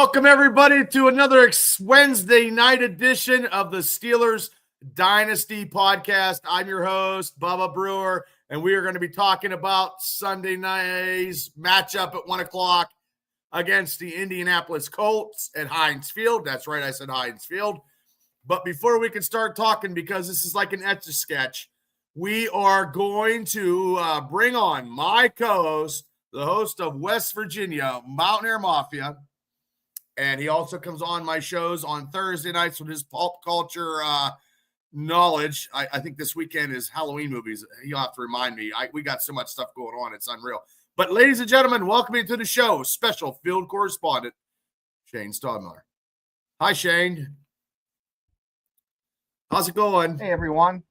Welcome, everybody, to another Wednesday night edition of the Steelers Dynasty podcast. I'm your host, Bubba Brewer, and we are going to be talking about Sunday night's matchup at 1 o'clock against the Indianapolis Colts at Heinz Field. That's right, I said Heinz Field. But before we can start talking, because this is like an Etch-a-Sketch, we are going to bring on my co-host, the host of West Virginia Mountaineer Mafia. And he also comes on my shows on Thursday nights with his pulp culture knowledge. I think this weekend is Halloween movies. You'll have to remind me. We got so much stuff going on. It's unreal. But ladies and gentlemen, welcome to the show. Special field correspondent, Shane Stodmiller. Hi, Shane. How's it going? Hey, everyone.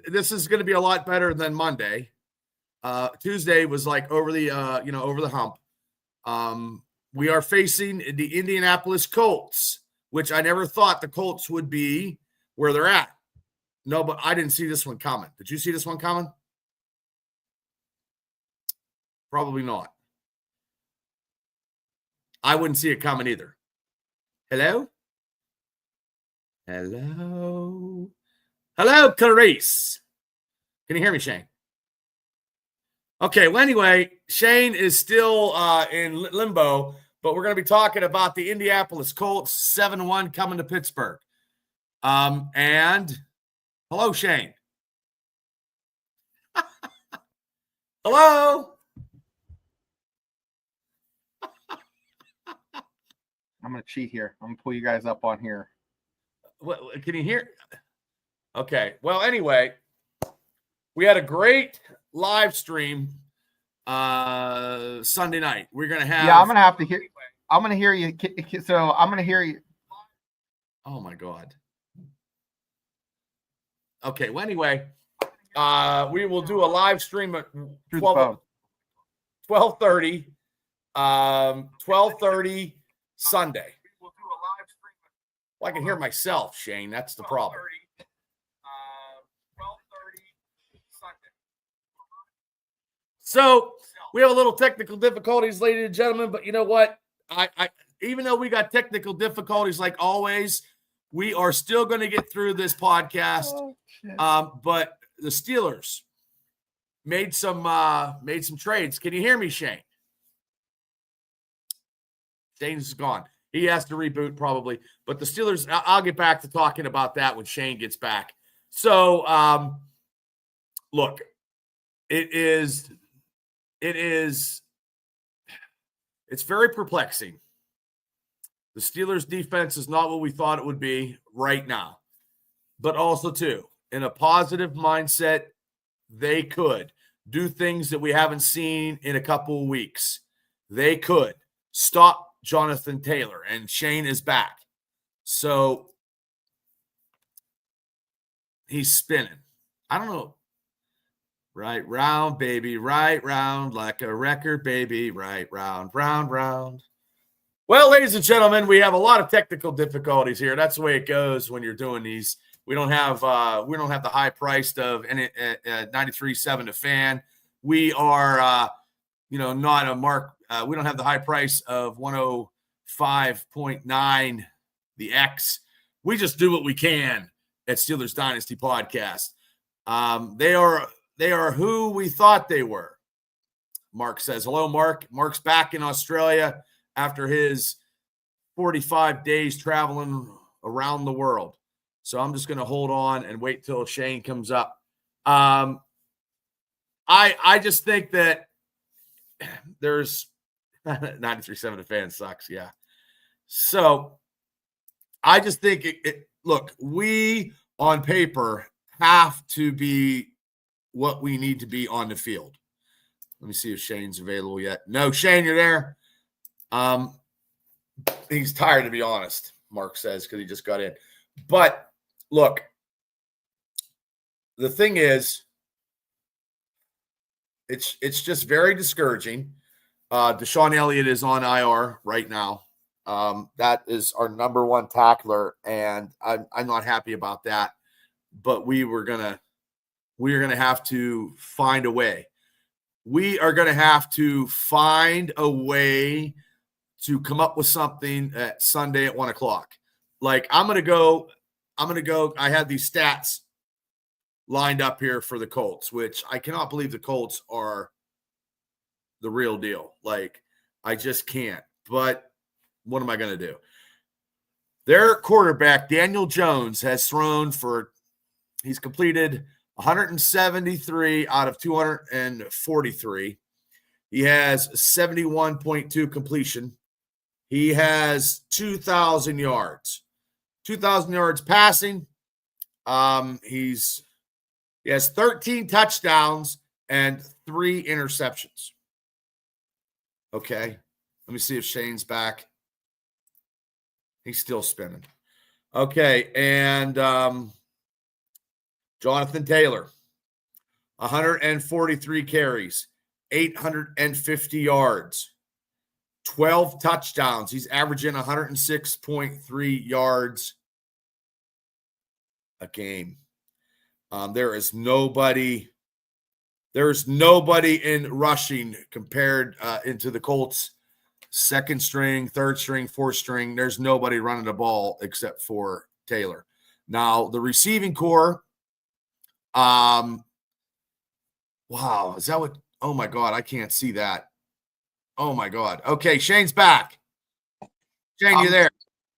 This is going to be a lot better than Monday. Tuesday was like over the hump. We are facing the Indianapolis Colts, which I never thought the Colts would be where they're at. No, but I didn't see this one coming. Did you see this one coming? Probably not. I wouldn't see it coming either. Hello? Hello? Hello, Clarice. Can you hear me, Shane? Okay, well, anyway, Shane is still in limbo, but we're going to be talking about the Indianapolis Colts 7-1 coming to Pittsburgh. And hello, Shane. Hello? I'm going to cheat here. I'm going to pull you guys up on here. What, can you hear? Okay, well, anyway, we had a great live stream Sunday night. We're gonna have. Yeah, I'm gonna have to hear. I'm gonna hear you. So I'm gonna hear you. Oh my God. Okay. Well, anyway, we will do a live stream at 12:30. 12:30 Sunday. Well, I can hear myself, Shane. That's the problem. 12:30 Sunday. So we have a little technical difficulties, ladies and gentlemen, but you know what? I even though we got technical difficulties like always, we are still going to get through this podcast. But the Steelers made some trades. Can you hear me, Shane? Shane's gone. He has to reboot probably. But the Steelers, I'll get back to talking about that when Shane gets back. So, look, it's very perplexing. The Steelers' defense is not what we thought it would be right now. But also, too, in a positive mindset, they could do things that we haven't seen in a couple of weeks. They could stop Jonathan Taylor, and Shane is back. So he's spinning. I don't know. Right round, baby, right round, like a record, baby, right round, round, round. Well, ladies and gentlemen, we have a lot of technical difficulties here. That's the way it goes when you're doing these. We don't have the high priced of 93.7 The Fan. We are not a mark. We don't have the high price of 105.9 The X. We just do what we can at Steelers Dynasty Podcast. They are who we thought they were. Mark says, hello, Mark. Mark's back in Australia after his 45 days traveling around the world. So I'm just going to hold on and wait till Shane comes up. I just think that there's 93.7 The Fan sucks. Yeah. So I just think look, we on paper have to be what we need to be on the field. Let me see if Shane's available yet. No, Shane, you're there. He's tired, to be honest, Mark says, because he just got in. But look, the thing is, it's just very discouraging. Deshaun Elliott is on IR right now. That is our number one tackler, and I'm not happy about that. But we're gonna have to find a way. We are gonna have to find a way to come up with something at Sunday at 1:00. Like, I'm going to go. I had these stats lined up here for the Colts, which I cannot believe the Colts are the real deal. Like, I just can't. But what am I going to do? Their quarterback, Daniel Jones, has thrown for – he's completed 173 out of 243. He has 71.2 completion. He has 2,000 yards. 2,000 yards passing. He has 13 touchdowns and 3 interceptions. Okay. Let me see if Shane's back. He's still spinning. Okay. And Jonathan Taylor, 143 carries, 850 yards, 12 touchdowns. He's averaging 106.3 yards a game. There's nobody in rushing compared into the Colts' second string, third string, fourth string. There's nobody running the ball except for Taylor. Now, the receiving core, wow, is that what? Oh, my God, I can't see that. Oh, my God. Okay, Shane's back. Shane, you there?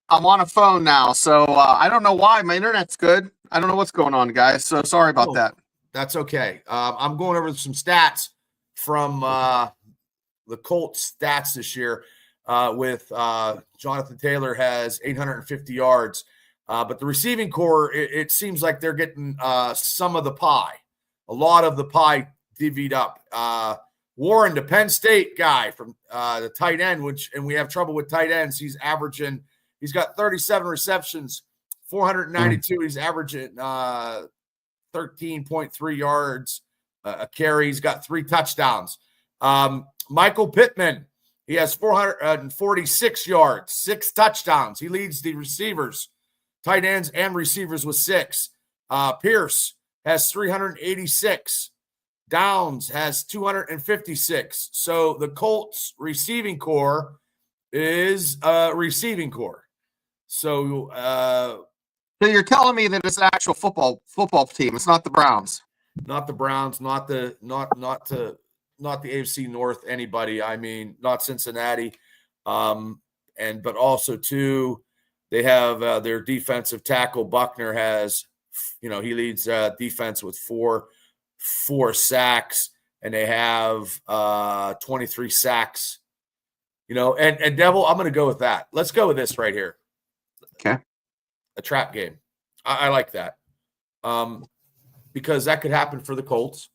I'm on a phone now, so I don't know why. My internet's good. I don't know what's going on, guys, so sorry about that. That's okay. I'm going over some stats from the Colts stats this year with Jonathan Taylor has 850 yards. But the receiving core, it seems like they're getting some of the pie. A lot of the pie divvied up. Warren, the Penn State guy from the tight end, and we have trouble with tight ends. He's got 37 receptions, 492. He's averaging 13.3 yards a carry. He's got 3 touchdowns. Michael Pittman, he has 446 yards, 6 touchdowns. He leads the receivers, tight ends and receivers with 6. Pierce has 386. Downs has 256. So the Colts receiving core is a receiving core. So you're telling me that it's an actual football team. It's not the Browns. Not the Browns, not the AFC North, anybody. I mean, not Cincinnati. But also too, they have their defensive tackle Buckner has, he leads defense with four sacks, and they have 23 sacks. And Devil, I'm going to go with that. Let's go with this right here. Okay. A trap game. I like that. Because that could happen for the Colts.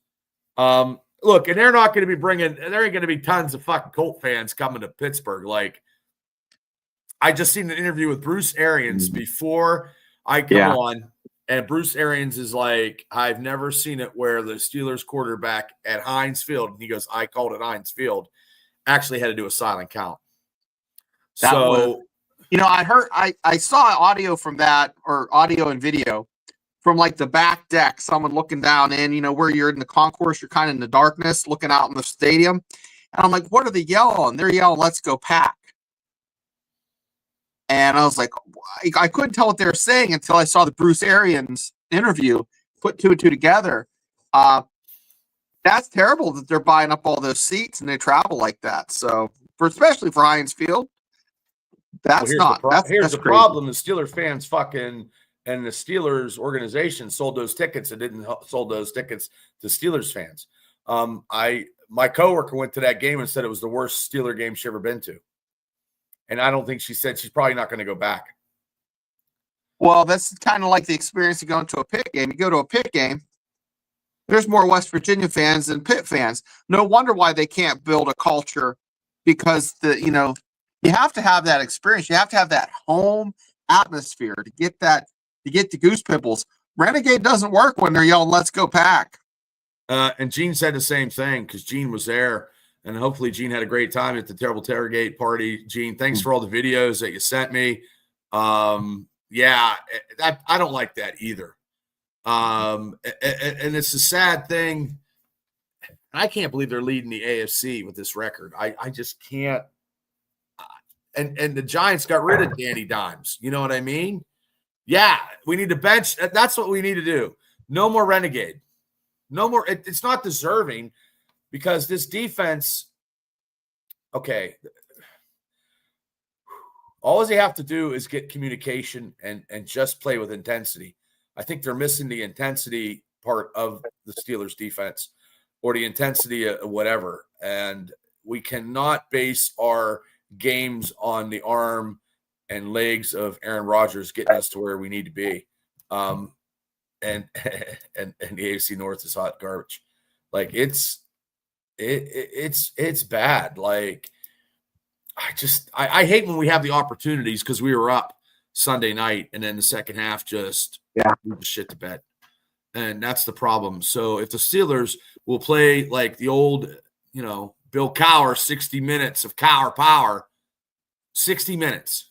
Look, and they're not going to be there ain't going to be tons of fucking Colt fans coming to Pittsburgh. Like, I just seen an interview with Bruce Arians before I come on, and Bruce Arians is like, I've never seen it where the Steelers quarterback at Heinz Field, and he goes, I called it Heinz Field, actually had to do a silent count. I saw audio from that, or audio and video from like the back deck, someone looking down in, where you're in the concourse, you're kind of in the darkness looking out in the stadium. And I'm like, what are they yelling? They're yelling, let's go Pack. And I was like, I couldn't tell what they were saying until I saw the Bruce Arians interview, put 2 and 2 together. That's terrible that they're buying up all those seats and they travel like that. So especially for Heinz Field, here's the problem. The Steelers fans and the Steelers organization sold those tickets and didn't sold those tickets to Steelers fans. My coworker went to that game and said it was the worst Steeler game she ever been to. And I don't think she said she's probably not going to go back. Well, that's kind of like the experience of going to a Pitt game. You go to a Pitt game, there's more West Virginia fans than Pitt fans. No wonder why they can't build a culture, because you have to have that experience. You have to have that home atmosphere to get the Goose Pimples. Renegade doesn't work when they're yelling, let's go Pack. And Gene said the same thing because Gene was there. And hopefully Gene had a great time at the Terrible Tailgate party. Gene, thanks for all the videos that you sent me. I don't like that either. And it's a sad thing. I can't believe they're leading the AFC with this record. I just can't. and the Giants got rid of Danny Dimes. You know what I mean? Yeah, we need to bench. That's what we need to do. No more renegade. No more. It's not deserving because this defense. Okay, all they have to do is get communication and just play with intensity. I think they're missing the intensity part of the Steelers defense or the intensity of whatever. And we cannot base our games on the arm and legs of Aaron Rodgers getting us to where we need to be. And the AFC North is hot garbage. Like it's bad. Like I hate when we have the opportunities because we were up Sunday night and then the second half just move the shit to bed. And that's the problem. So if the Steelers will play like the old, Bill Cowher, 60 minutes of Cowher power, 60 minutes,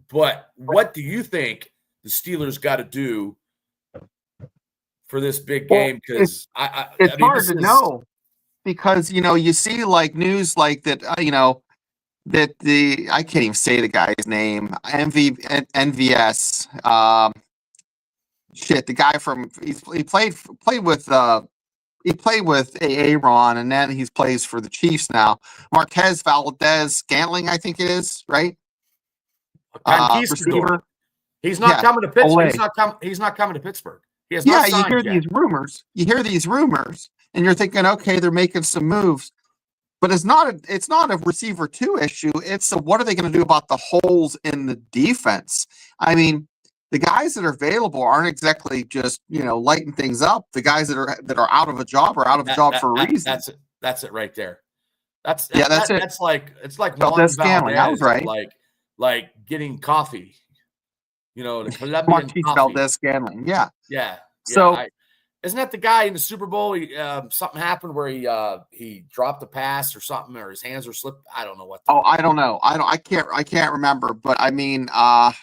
but what do you think the Steelers got to do for this big game? Because it's hard to know because, you see like news like that, that I can't even say the guy's name, NVS, the guy from he played with Aaron, and then he plays for the Chiefs now. Marquez Valdez-Scantling, I think it is, right? Receiver. He's not coming to Pittsburgh. He's not coming to Pittsburgh. He has not signed yet. These rumors. You hear these rumors, and you're thinking, okay, they're making some moves. But it's not a receiver 2 issue. It's what are they going to do about the holes in the defense? I mean, the guys that are available aren't exactly just lighting things up. The guys that are out of a job are out of a job for a reason. That's it right there. That's it. It's like Valdez-Scantling. I was right. Like getting coffee. The Colombian Marquise coffee. Valdez-Scantling. Yeah. Yeah. So. Isn't that the guy in the Super Bowl? Something happened where he dropped a pass or something, or his hands were slipped. I don't know what. I don't know. I can't remember. But I mean, I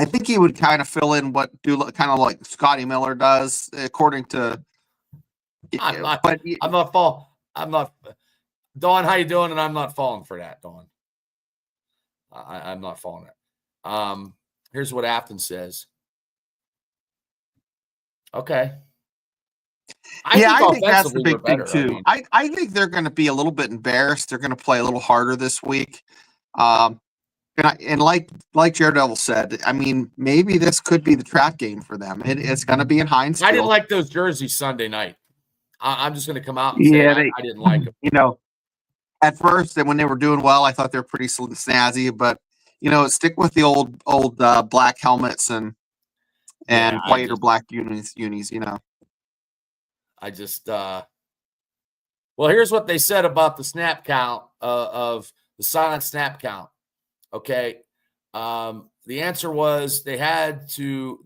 think he would kind of fill in kind of like Scotty Miller does, according to. I'm not. Dawn, how you doing? And I'm not falling for that, Dawn. I'm not falling it. Here's what Afton says. Okay. I think that's the big thing too. I think they're going to be a little bit embarrassed. They're going to play a little harder this week. And like Jared Devil said, I mean, maybe this could be the trap game for them. It's going to be in Heinz Field. I didn't like those jerseys Sunday night. I'm just going to come out and say I didn't like them. At first, and when they were doing well, I thought they were pretty snazzy. But stick with the old black helmets and white or black unis. I just well, here's what they said about the snap count of the silent snap count. Okay, the answer was they had to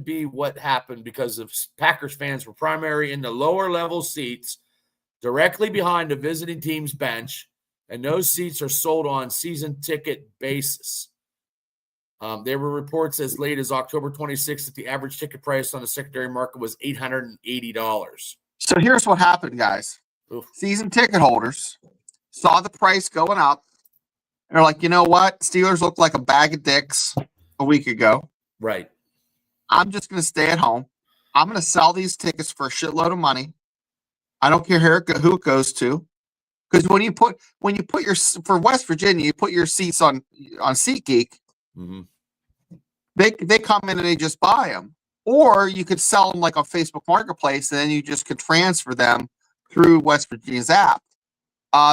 be what happened because of Packers fans were primarily in the lower level seats directly behind the visiting team's bench, and those seats are sold on season ticket basis. There were reports as late as October 26th that the average ticket price on the secondary market was $880. So here's what happened, guys. Oof. Season ticket holders saw the price going up. And they're like, you know what? Steelers looked like a bag of dicks a week ago. Right. I'm just going to stay at home. I'm going to sell these tickets for a shitload of money. I don't care who it goes to. Because when you put for West Virginia, you put your seats on SeatGeek. Mm-hmm. They come in and they just buy them, or you could sell them like on Facebook Marketplace, and then you just could transfer them through West Virginia's app.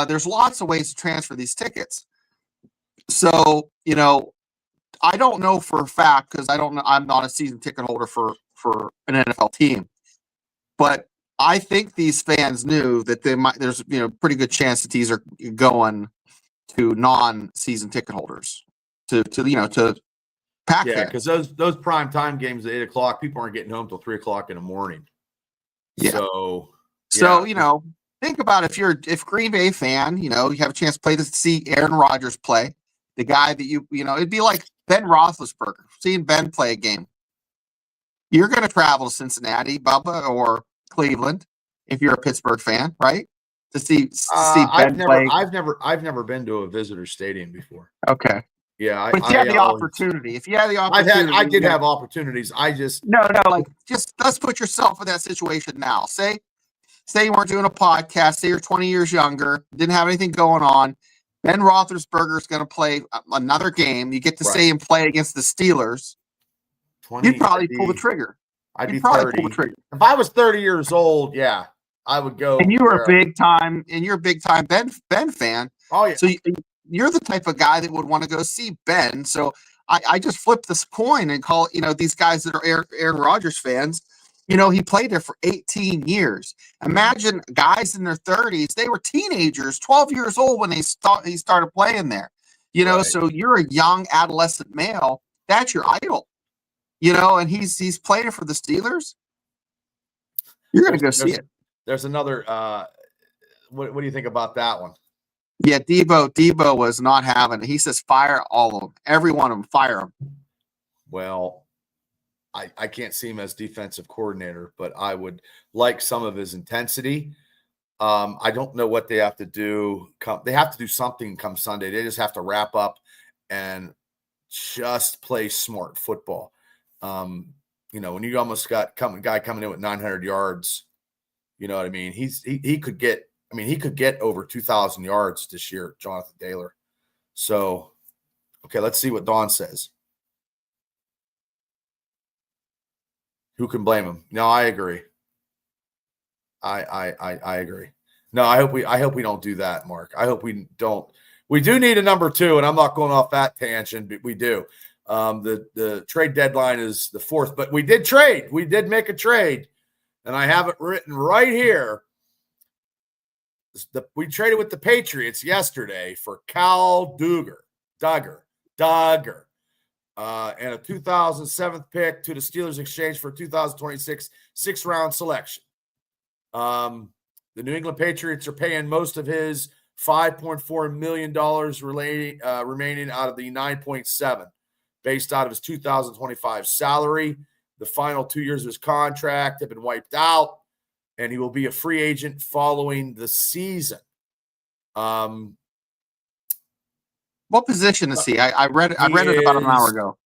There's lots of ways to transfer these tickets. So I don't know for a fact because I'm not a season ticket holder for an NFL team, but I think these fans knew that there's pretty good chance that these are going to non-season ticket holders to pack. Yeah, because those prime time games at 8:00, people aren't getting home till 3:00 in the morning. Yeah. So think about if Green Bay fan, you have a chance to see Aaron Rodgers play, the guy that it'd be like Ben Roethlisberger seeing Ben play a game. You're going to travel to Cincinnati, Bubba, or Cleveland, if you're a Pittsburgh fan, right? To see Ben play. I've never been to a visitor stadium before. Okay. Yeah, But if you had the opportunity, I did have opportunities. I just like just let's put yourself in that situation now. Say you weren't doing a podcast. Say you're 20 years younger, didn't have anything going on. Ben Roethlisberger is going to play another game. You get to see him play against the Steelers. You'd probably pull the trigger. I'd be 30. Pull the trigger. If I was 30 years old, yeah, I would go. And you were you're a big time Ben fan. Oh yeah. So you're the type of guy that would want to go see Ben. So I just flip this coin and call these guys that are Aaron Rodgers fans. He played there for 18 years. Imagine guys in their 30s. They were teenagers, 12 years old when he started playing there. So you're a young adolescent male. That's your idol. And he's playing it for the Steelers. You're going to go see it. There's another what do you think about that one? Yeah, Debo was not having it. He says fire all of them. Every one of them, fire them. Well, I can't see him as defensive coordinator, but I would like some of his intensity. I don't know what they have to do. They have to do something come Sunday. They just have to wrap up and just play smart football. When you almost got a guy coming in with 900 yards, you know what I mean? He could get over 2,000 yards this year, Jonathan Taylor. So, okay, let's see what Don says. Who can blame him? No, I agree. I agree. No, I hope we don't do that, Mark. I hope we don't. We do need a number 2, and I'm not going off that tangent, but we do. The trade deadline is the 4th, but we did trade. We did make a trade, and I have it written right here. We traded with the Patriots yesterday for Cal Duggar. And a 2007 pick to the Steelers exchange for a 2026 6th-round selection. The New England Patriots are paying most of his $5.4 million remaining out of the 9.7 based out of his 2025 salary. The final 2 years of his contract have been wiped out, and he will be a free agent following the season. What position is he? I read it about an hour ago.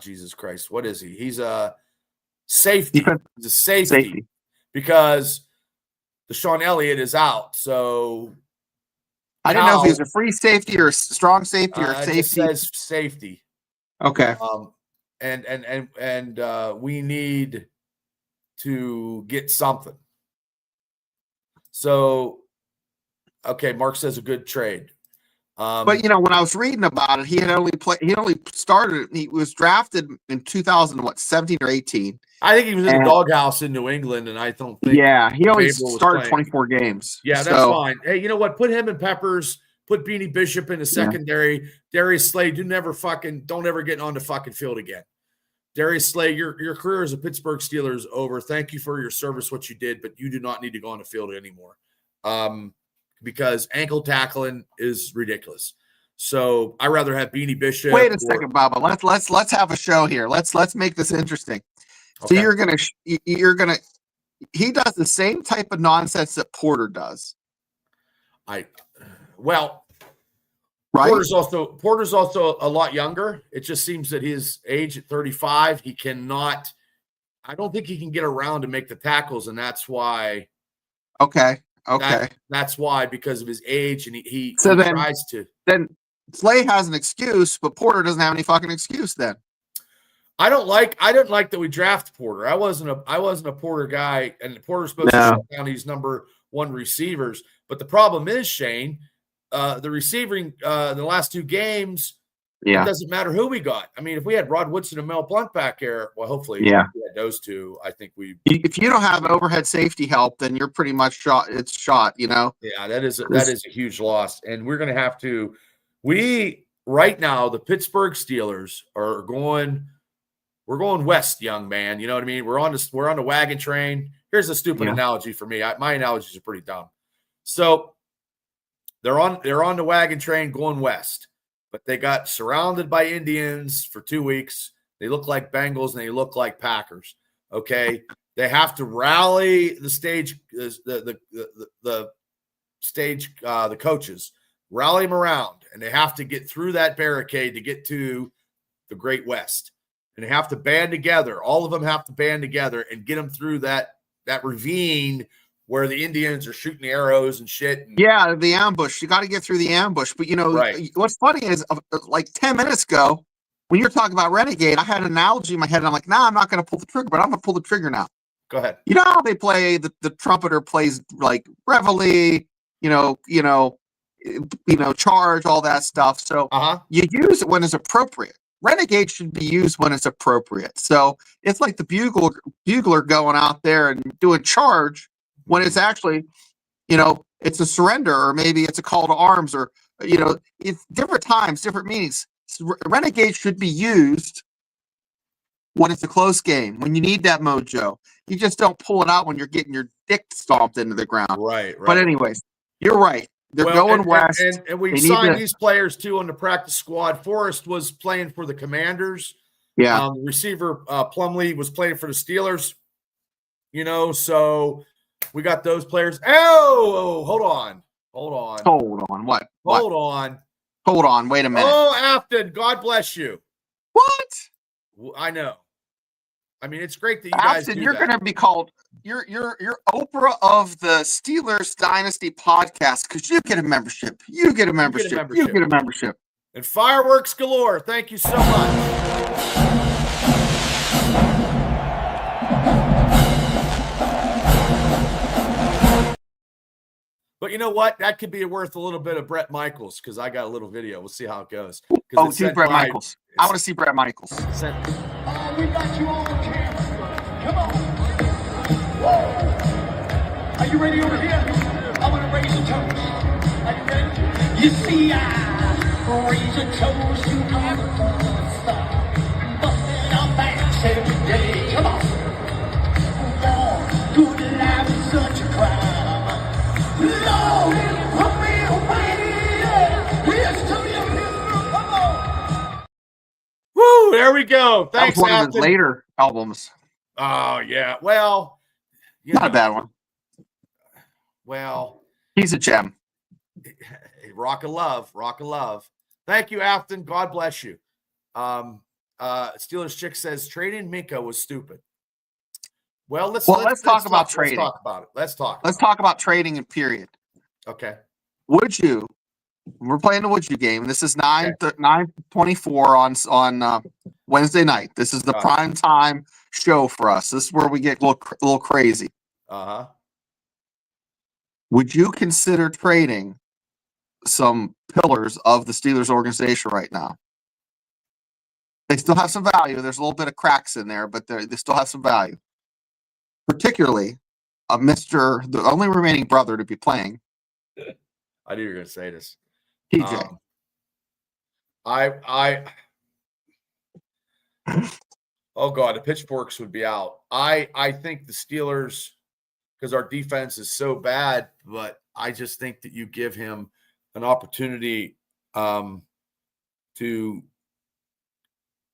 Jesus Christ. What is he? He's a safety. He's a safety. Because Deshaun Elliott is out. So I didn't know if he's a free safety or a strong safety or safety. It says safety. Okay. And we need to get something. So, okay, Mark says a good trade. But when I was reading about it, he was drafted in 2017 or 18. I think he was in the doghouse in New England, and I don't think. Yeah, he only started 24 games. Yeah, that's fine. Hey, you know what? Put him and Peppers. Put Beanie Bishop in the secondary. Yeah. Darius Slay, don't ever get on the fucking field again. Darius Slay, your career as a Pittsburgh Steelers is over. Thank you for your service, what you did, but you do not need to go on the field anymore. Because ankle tackling is ridiculous. So I rather have Beanie Bishop. Wait a second, Baba. Let's have a show here. Let's make this interesting. Okay. So he does the same type of nonsense that Porter does. Right? Porter's also a lot younger. It just seems that his age at 35, he cannot. I don't think he can get around to make the tackles, and that's why. Okay. That's why, because of his age, and he tries to. Then Slay has an excuse, but Porter doesn't have any fucking excuse. Then I didn't like that we draft Porter. I wasn't a Porter guy, and Porter's supposed to shut down these number 1 receivers. But the problem is, Shane, the receiving the last 2 games. Yeah. It doesn't matter who we got. I mean, if we had Rod Woodson and Mel Blount back here, well, hopefully we had those 2. I think if you don't have overhead safety help, then you're pretty much shot. It's shot, Yeah, that is a huge loss. And we're going to have to right now, the Pittsburgh Steelers are we're going west, young man. You know what I mean? We're on the wagon train. Here's a stupid analogy for me. My analogies are pretty dumb. So they're on the wagon train going west. But they got surrounded by Indians for 2 weeks. They look like Bengals and they look like Packers. Okay. They have to rally the stage, the stage, the coaches, rally them around, and they have to get through that barricade to get to the Great West. And they have to band together. All of them have to band together and get them through that ravine where the Indians are shooting arrows and shit. And, yeah, the ambush. You got to get through the ambush. But, right. What's funny is like 10 minutes ago, when you're talking about Renegade, I had an analogy in my head. And I'm like, nah, I'm not going to pull the trigger, but I'm going to pull the trigger now. Go ahead. You know how they play, the trumpeter plays like Reveille, charge, all that stuff. So you use it when it's appropriate. Renegade should be used when it's appropriate. So it's like the bugler going out there and doing charge when it's actually, it's a surrender, or maybe it's a call to arms, or, it's different times, different meanings. So Renegade should be used when it's a close game, when you need that mojo. You just don't pull it out when you're getting your dick stomped into the ground. Right. But anyways, you're right. They're going west. And we signed these players, too, on the practice squad. Forrest was playing for the Commanders. Yeah. Receiver Plumlee was playing for the Steelers. So we got those players. Oh, hold on. What? Hold on. Wait a minute. Oh, Afton, God bless you. What? I know. I mean, it's great that you guys Afton, you're going to be called you're Oprah of the Steelers Dynasty podcast, because you get a membership. You get a membership. And fireworks galore. Thank you so much. But you know what? That could be worth a little bit of Brett Michaels, because I got a little video. We'll see how it goes. Oh, dude, Brett Michaels. I want to see Brett Michaels. We got you on camera. Come on. Whoa. Are you ready over here? I'm going to raise a toast. Are you ready? You see, I raise a toast to our star. Busting our backs every day. Come on. Lord, good life is such a crime. Lord, put me away. Here's to you. Come on. Woo, there we go. Thanks, that was one Afton. of his later albums. Oh, yeah. Well, not a bad one. Well, he's a gem. Rock of love. Thank you, Afton. God bless you. Steelers Chick says trading Minka was stupid. Well, let's talk about trading. Let's talk about it. Let's talk about trading and period. Okay. Would you? We're playing the would you game. This is 9:24 on Wednesday night. This is the prime time show for us. This is where we get a little crazy. Would you consider trading some pillars of the Steelers organization right now? They still have some value. There's a little bit of cracks in there, but they still have some value. Particularly, the only remaining brother to be playing. I knew you were going to say this. TJ. Oh God, the pitchforks would be out. I think the Steelers, because our defense is so bad, but I just think that you give him an opportunity to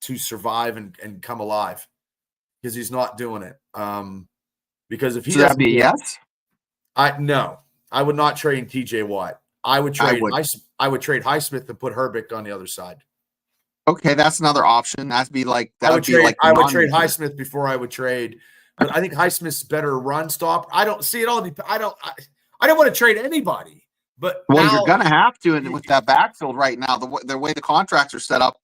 survive and come alive, because he's not doing it. Because if he that'd be a yes. No, I would not trade TJ Watt. I would trade Highsmith and put Herbeck on the other side. Okay, that's another option. I would trade Highsmith before I would trade, but I think Highsmith's better run stop. I don't see it all. I don't want to trade anybody. But you're gonna have to, and with that backfield right now, the way the contracts are set up,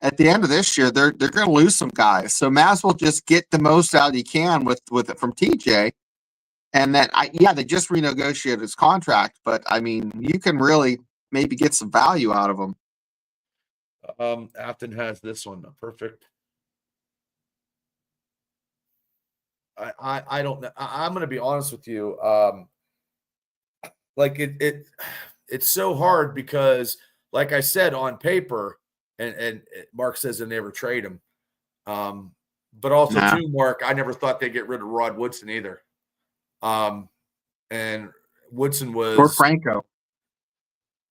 at the end of this year, they're gonna lose some guys. So might as well just get the most out you can with it from TJ. And then they just renegotiated his contract, but I mean, you can really maybe get some value out of him. Afton has this one perfect. I don't know. I'm going to be honest with you. It's so hard because, like I said, on paper, and Mark says they never trade him. But also too, Mark, I never thought they'd get rid of Rod Woodson either. And Woodson was or Franco.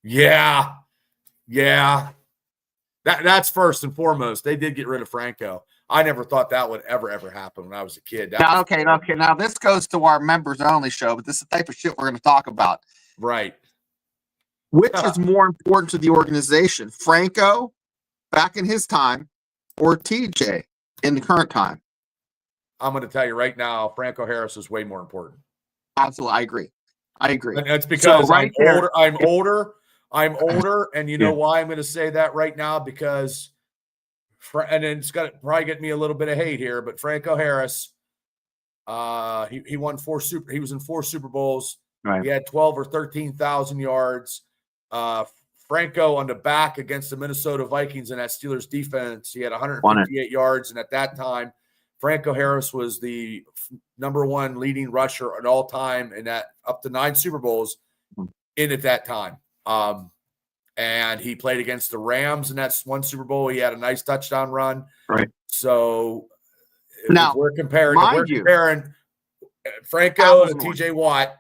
Yeah. That's first and foremost. They did get rid of Franco. I never thought that would ever happen when I was a kid. Okay. Now this goes to our members only show, but this is the type of shit we're going to talk about. Right. Which is more important to the organization, Franco back in his time or TJ in the current time? I'm going to tell you right now, Franco Harris is way more important. Absolutely, I agree. And that's because right I'm older, and you know why I'm going to say that right now? Because, and it's going to probably get me a little bit of hate here, but Franco Harris, he won he was in 4 Super Bowls. Right. He had 12 or 13,000 yards. Franco on the back against the Minnesota Vikings in that Steelers defense, he had 158 yards, and at that time, Franco Harris was the #1 leading rusher at all time, and that up to 9 Super Bowls in at that time. And he played against the Rams in that 1 Super Bowl. He had a nice touchdown run. Right. So now if we're comparing Franco Apples and TJ Watt.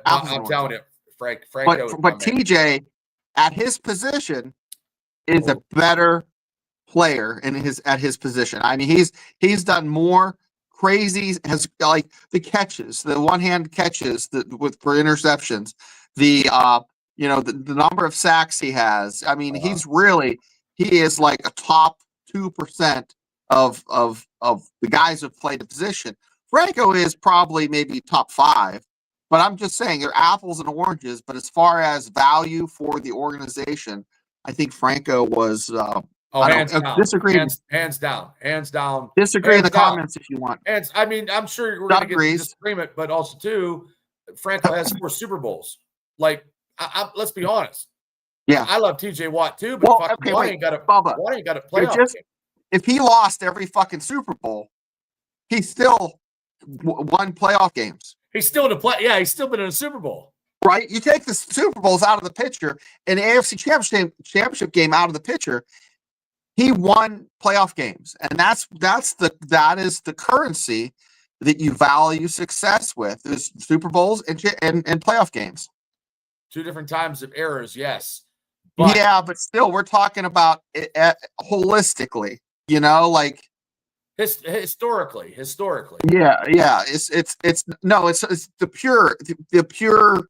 I'm telling you, Franco. But TJ at his position is a better player at his position. I mean, he's done more crazy, has like the catches, the one-hand catches for interceptions, the number of sacks he has. I mean, he is like a top 2% of the guys who've played the position. Franco is probably maybe top 5. But I'm just saying they're apples and oranges. But as far as value for the organization, I think Franco was. Hands down. Disagree. Hands down. Disagree in the comments if you want. I mean, I'm sure we're going to get into disagreement, but also too, Franco has 4 Super Bowls. Like, let's be honest. Yeah, I love TJ Watt too, but Watt ain't got a playoff game. If he lost every fucking Super Bowl, he still won playoff games. He's still in he's still been in a Super Bowl. Right? You take the Super Bowls out of the picture and the AFC championship game out of the picture, he won playoff games. And that is the currency that you value success with, is Super Bowls and playoff games. 2 different times of errors, yes. But still we're talking about it holistically, like historically. Yeah. It's the pure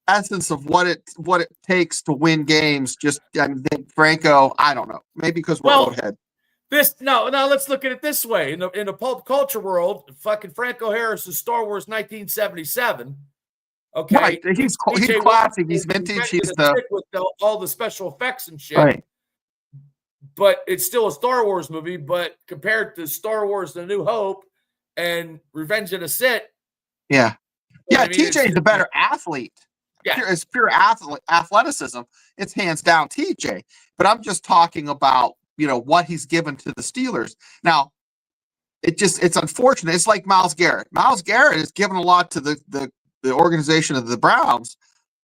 essence of what it takes to win games. Just I think Franco, I don't know, maybe because we're old head. Now let's look at it this way. In the pulp culture world, fucking Franco Harris is Star Wars 1977. Okay, right. He's classic. He's vintage. He's with all the special effects and shit. Right. But it's still a Star Wars movie. But compared to Star Wars: The New Hope and Revenge of the Sith, TJ is a better athlete. Yeah, it's pure athleticism. It's hands down TJ. But I'm just talking about what he's given to the Steelers. Now, it's unfortunate. It's like Myles Garrett. Myles Garrett has given a lot to the organization of the Browns,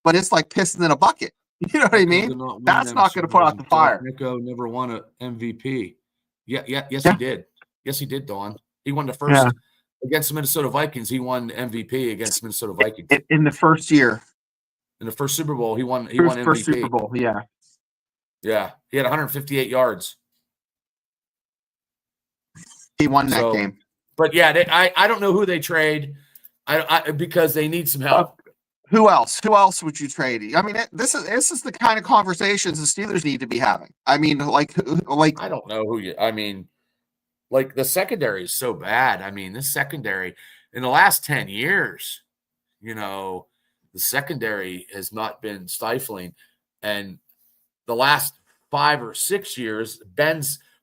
but it's like pissing in a bucket. You know what I mean? That's not going to put out the fire. Nico never won an MVP. Yes, he did. Yes, he did, Don. He won the first against the Minnesota Vikings. He won MVP against the Minnesota Vikings in the first year. In the first Super Bowl, he won MVP. First Super Bowl, yeah. Yeah, he had 158 yards. He won that game. But yeah, I don't know who they trade. Because they need some help. Who else? Who else would you trade? I mean, this is the kind of conversations the Steelers need to be having. I mean, like I don't know who you. I mean, like the secondary is so bad. I mean, this secondary in the last 10 years, the secondary has not been stifling, and the last 5 or 6 years,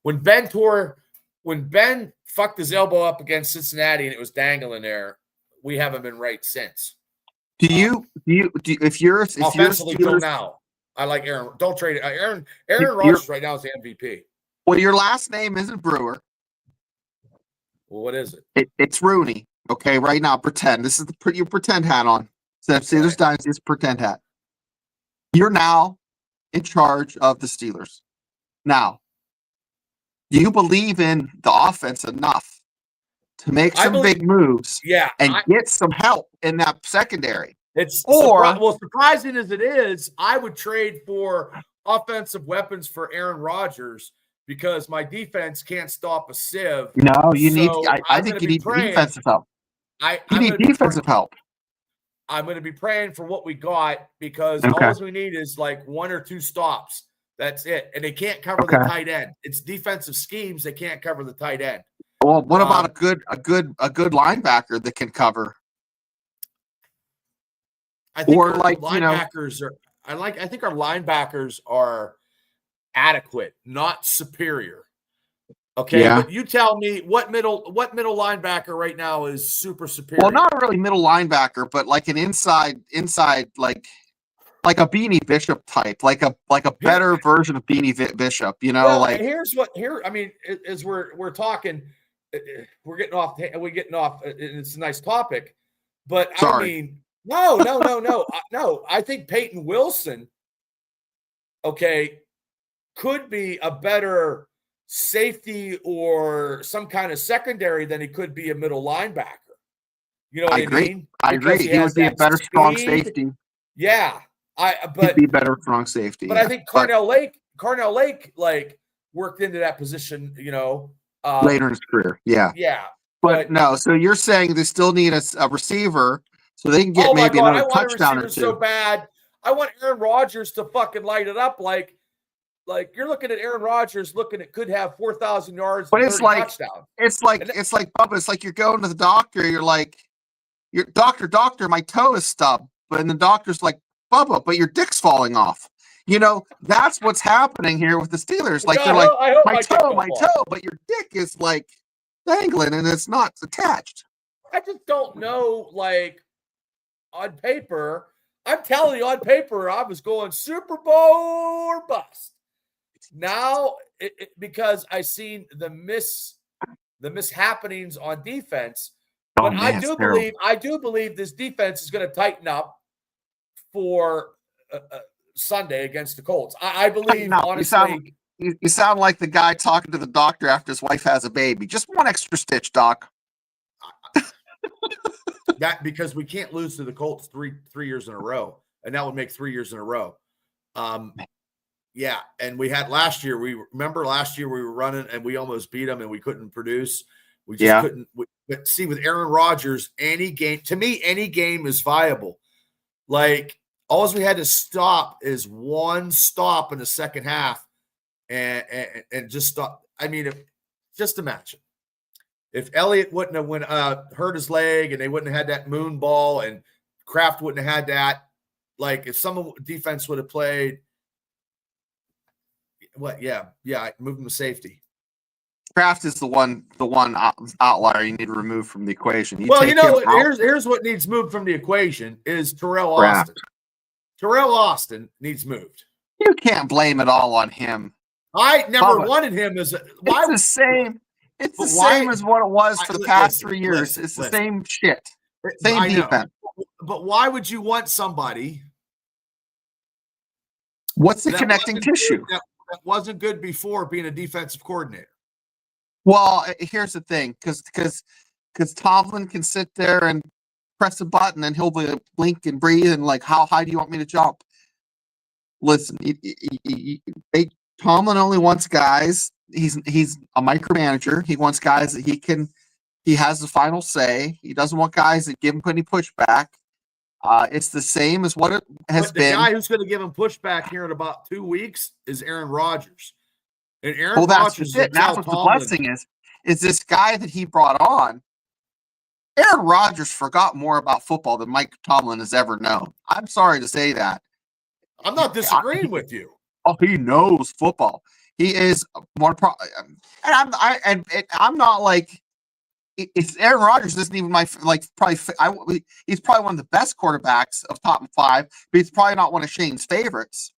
when Ben fucked his elbow up against Cincinnati and it was dangling there. We haven't been right since. Do you if you're offensively till now? I like Aaron. Don't trade it. Aaron Rodgers right now is the MVP. Well, your last name isn't Brewer. Well, what is it? It's Rooney. Okay, right now, pretend this is your pretend hat on. Steelers Dynasty is pretend hat. You're now in charge of the Steelers. Now, do you believe in the offense enough to make some big moves and get some help in that secondary? Surprising as it is, I would trade for offensive weapons for Aaron Rodgers because my defense can't stop a sieve. No, you need. So I I'm think gonna you be need praying. defensive help. You I'm need gonna be defensive help. I'm going to be praying for what we got because Okay. all we need is like 1 or 2 stops. That's it. And they can't cover the tight end. It's defensive schemes. They can't cover the tight end. Well, what about a good linebacker that can cover? I think Or our like, linebackers are. I think our linebackers are adequate, not superior. Okay, Yeah. but you tell me what middle linebacker right now is super superior. Well, not really middle linebacker, but like an inside like a Beanie Bishop type, like a better version of Beanie Bishop. Well, like I mean, as we're talking, we're getting off. It's a nice topic, but Sorry. I mean, no. I think Peyton Wilson, okay, could be a better safety or some kind of secondary than he could be a middle linebacker. You know what I mean? I agree. He would be a better strong safety. Yeah. He'd be a better strong safety. But I think Carnell Lake like worked into that position, later in his career. Yeah. Yeah. But no, so you're saying they still need a receiver so they can get maybe God, another touchdown or two. So bad. I want Aaron Rodgers to fucking light it up like you're looking at Aaron Rodgers could have 4,000 yards but and it's 30 like touchdowns. It's like Bubba, it's like you're going to the doctor, you're like, doctor, my toe is stubbed. But the doctor's like, Bubba, but your dick's falling off. That's what's happening here with the Steelers. Like they're like, my toe, but your dick is like dangling and it's not attached. I just don't know, like on paper. I'm telling you, on paper, I was going Super Bowl or bust. Now, because I seen the mishappenings on defense, but I do believe this defense is going to tighten up for Sunday against the Colts. I believe, honestly. You sound like the guy talking to the doctor after his wife has a baby. Just one extra stitch, doc. That because we can't lose to the Colts three years in a row, and that would make 3 years in a row. Yeah, and we had last year. Remember last year we were running and we almost beat them and we couldn't produce. We just couldn't. But see, with Aaron Rodgers, any game is viable. Like all we had to stop is one stop in the second half, and just stop. I mean, just imagine if Elliott wouldn't have hurt his leg and they wouldn't have had that moon ball and Kraft wouldn't have had that. Like if some defense would have played. What? Yeah. Move him to safety. Kraft is the one outlier you need to remove from the equation. Here's what needs moved from the equation is Terrell Austin. Terrell Austin needs moved. You can't blame it all on him. I never wanted him as why it's the same. It's the same as what it was for the past 3 years. It's the same shit. Same defense. But why would you want somebody? What's the connecting tissue? That wasn't good before being a defensive coordinator. Well, here's the thing, because Tomlin can sit there and press a button and he'll blink and breathe and like, how high do you want me to jump? Listen, Tomlin only wants guys. He's a micromanager. He wants guys that he has the final say. He doesn't want guys that give him any pushback. It's the same as what it has been. The guy who's going to give him pushback here in about 2 weeks is Aaron Rodgers. And Aaron That's Rodgers it. That's what the blessing is this guy that he brought on. Aaron Rodgers forgot more about football than Mike Tomlin has ever known. I'm sorry to say that. I'm not disagreeing with you. Oh, he knows football. He is more I'm not like. It's Aaron Rodgers isn't even he's probably one of the best quarterbacks of top 5, but he's probably not one of Shane's favorites,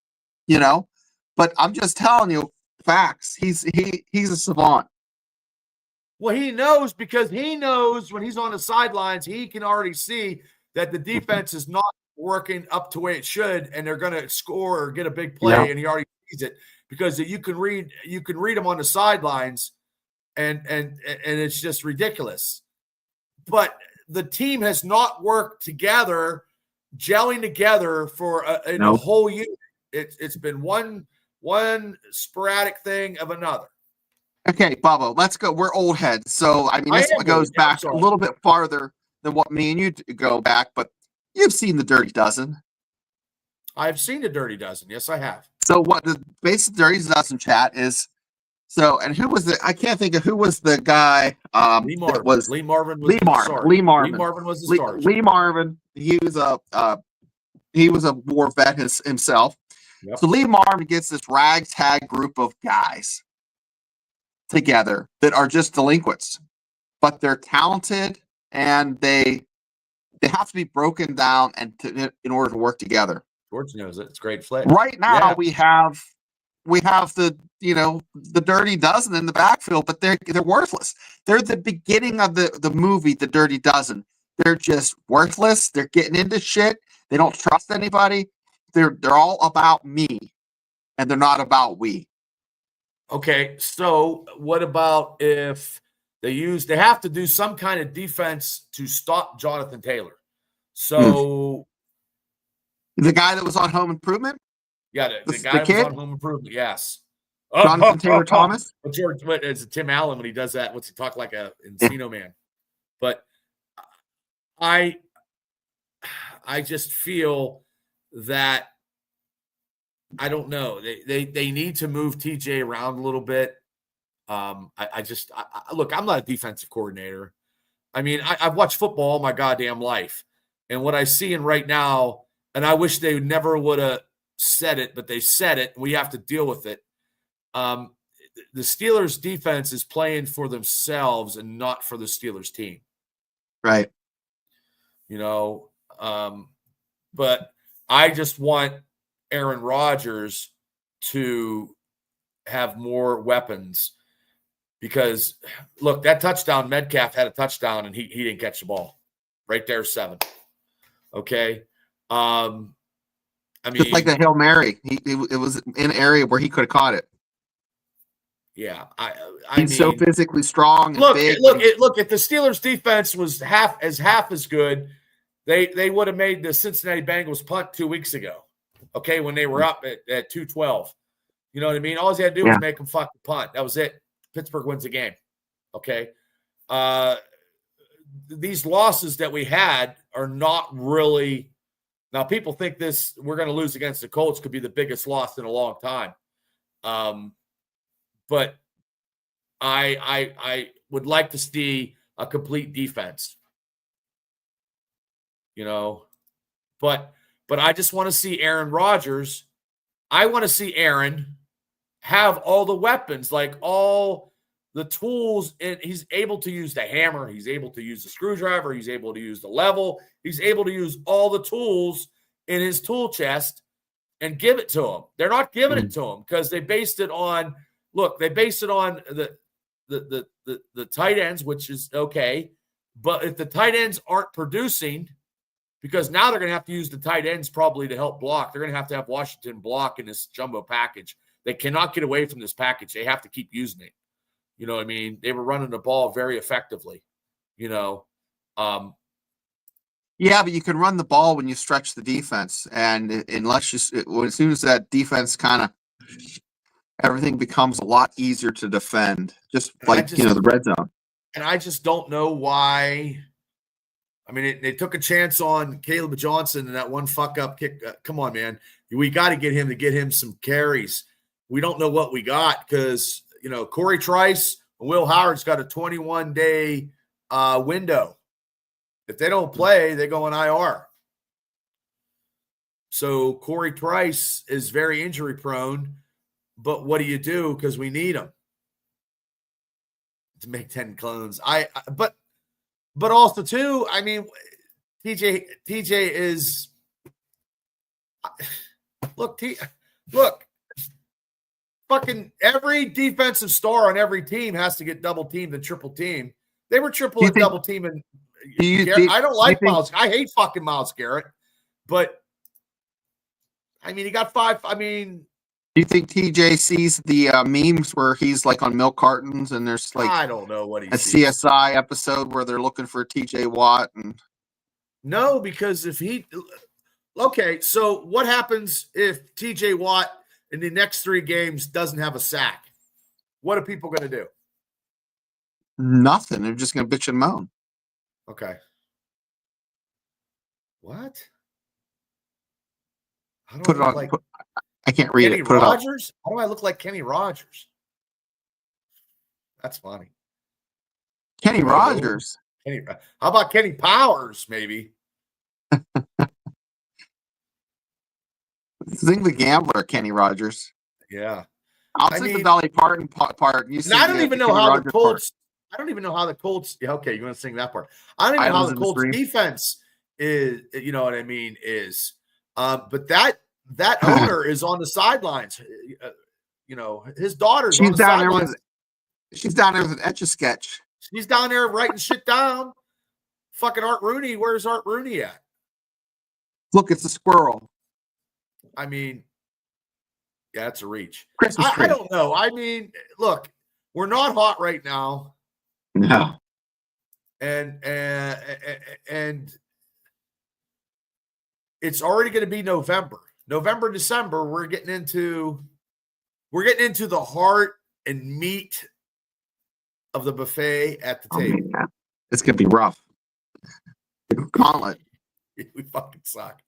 But I'm just telling you facts. He's a savant. Well, he knows because he knows when he's on the sidelines, he can already see that the defense is not working up to the way it should, and they're going to score or get a big play, and he already sees it because you can read him on the sidelines. And it's just ridiculous. But the team has not worked together, gelling together for a whole year. It's been one one sporadic thing of another. Okay, Bubba, let's go. We're old heads. So, I mean, this goes back a little bit farther than what me and you go back, but you've seen the Dirty Dozen. I've seen the Dirty Dozen. Yes, I have. So, what the basic Dirty Dozen chat is. So, and who was I can't think of who was the guy. Lee Marvin. Lee Marvin was Lee Marvin. Lee Marvin was the star. Lee Marvin. He was a war vet himself. Yep. So Lee Marvin gets this ragtag group of guys together that are just delinquents, but they're talented and they have to be broken down in order to work together. George knows it. It's great flick. Right now we have the the Dirty Dozen in the backfield, but they're worthless. They're the beginning of the movie, The Dirty Dozen. They're just worthless. They're getting into shit. They don't trust anybody. They're all about me, and they're not about we. Okay, so what about if they have to do some kind of defense to stop Jonathan Taylor? So the guy that was on Home Improvement? Yeah, the guy that was on Home Improvement, yes. Jonathan Taylor Thomas? What is it, Tim Allen when he does that? What's he talk like a Encino Man? But I just feel that I don't know. They need to move TJ around a little bit. Look, I'm not a defensive coordinator. I mean, I've watched football all my goddamn life. And what I see in right now, and I wish they never would have said it, but they said it. We have to deal with it. The Steelers defense is playing for themselves and not for the Steelers team. Right. But I just want Aaron Rodgers to have more weapons because, look, that touchdown, Metcalf had a touchdown and he didn't catch the ball. Right there, 7. Okay. I mean, just like the Hail Mary. It was in an area where he could have caught it. Yeah. He's so physically strong and big. Look, if the Steelers defense was half as good, they would have made the Cincinnati Bengals punt 2 weeks ago. Okay, when they were up at 2-12. You know what I mean? All he had to do was make them fucking punt. That was it. Pittsburgh wins the game. Okay. These losses that we had are not really – now people think we're going to lose against the Colts could be the biggest loss in a long time. But I would like to see a complete defense. But I just want to see Aaron Rodgers. I want to see Aaron have all the weapons, like all the tools, and he's able to use the hammer. He's able to use the screwdriver. He's able to use the level. He's able to use all the tools in his tool chest and give it to him. They're not giving it to him because they based it on the tight ends, which is okay. But if the tight ends aren't producing, because now they're going to have to use the tight ends probably to help block. They're going to have Washington block in this jumbo package. They cannot get away from this package. They have to keep using it. You know what I mean? They were running the ball very effectively, Yeah, but you can run the ball when you stretch the defense. And as soon as that defense everything becomes a lot easier to defend, just like, the red zone. And I just don't know why. I mean, they took a chance on Caleb Johnson and that one fuck-up kick. Come on, man. We got to get him some carries. We don't know what we got because, Corey Trice and Will Howard's got a 21-day window. If they don't play, they go in IR. So Corey Trice is very injury-prone, but what do you do? Because we need him to make 10 clones. But also, too, I mean, TJ is look, fucking every defensive star on every team has to get double teamed and triple teamed. They were triple and double teaming. I don't like Myles. I hate fucking Myles Garrett, but I mean, he got 5. I mean, do you think TJ sees the memes where he's like on milk cartons and there's like I don't know what he sees. CSI episode where they're looking for TJ Watt No, because if so what happens if TJ Watt in the next 3 games doesn't have a sack, what are people going to do? Nothing. They're just going to bitch and moan. Okay. What? How do Put I it look on. I can't read Kenny it. Put it up. Rogers? How do I look like Kenny Rogers? That's funny. Kenny Rogers. How about Kenny Powers, maybe? Think the gambler, Kenny Rogers. Yeah. I'll take the Dolly Parton part. You see, I don't even know how the Colts. Part. I don't even know how the Colts. Yeah, okay, you want to sing that part? I don't even know how the Colts defense is. You know what I mean? Is but that owner is on the sidelines. You know, his daughter's on the sidelines. She's down there with an Etch-a-Sketch. She's down there writing shit down. Fucking Art Rooney. Where's Art Rooney at? Look, it's a squirrel. I mean, yeah, it's a reach. I don't know. I mean, look, we're not hot right now. No. And it's already going to be November. November, December, we're getting into the heart and meat of the buffet at the table. Yeah. It's going to be rough. Gauntlet. We fucking suck.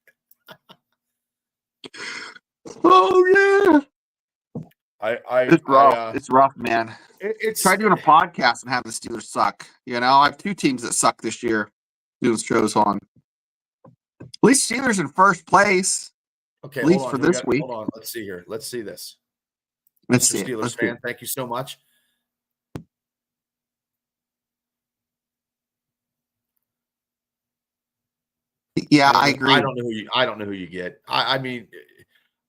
Oh yeah. It's rough. It's rough, man. Try doing a podcast and have the Steelers suck. You know, I have 2 teams that suck this year. Doing shows on. At least Steelers in first place. Okay, at least for this week. Hold on. Let's see here. Let's see this. Let's see. Steelers fan, thank you so much. Yeah, I agree. I don't know who you get. I mean,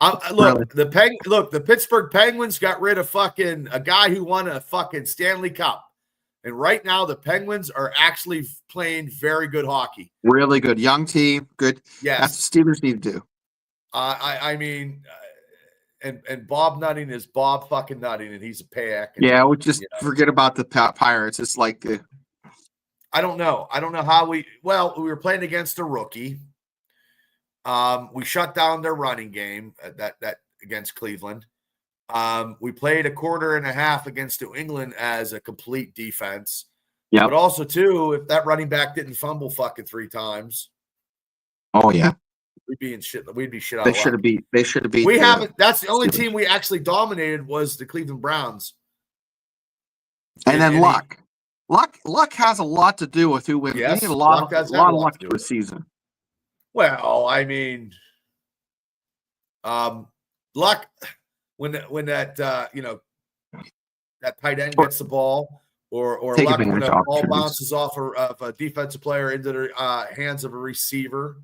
look, really? The Pittsburgh Penguins got rid of fucking a guy who won a fucking Stanley Cup. And right now the Penguins are actually playing very good hockey. Really good. Young team. Good. Yes. That's what Steelers need to do. I mean, and Bob Nutting is Bob fucking Nutting, and he's a pack. Yeah, we just forget about the Pirates. It's like the. I don't know how we were playing against a rookie. We shut down their running game that against Cleveland. We played a quarter and a half against New England as a complete defense. Yeah. But also too, if that running back didn't fumble fucking 3 times. Oh yeah. We'd be shit out. They should have beat. We haven't. That's the only team we actually dominated was the Cleveland Browns. And then luck. Luck has a lot to do with who wins. Yes, they need a lot of luck to a season. Well, I mean, luck when that that tight end gets the ball, or luck when the ball bounces off of a defensive player into the hands of a receiver.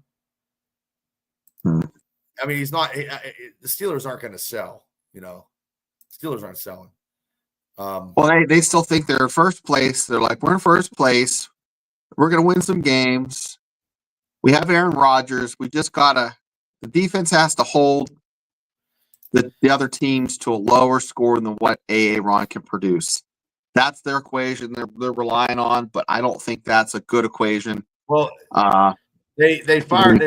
I mean, he's not. The Steelers aren't going to sell. You know, Steelers aren't selling. Well, they still think they're in first place. They're like, we're in first place. We're going to win some games. We have Aaron Rodgers. We just the defense has to hold the other teams to a lower score than what A.A. Ron can produce. That's their equation they're relying on, but I don't think that's a good equation. Well, they fired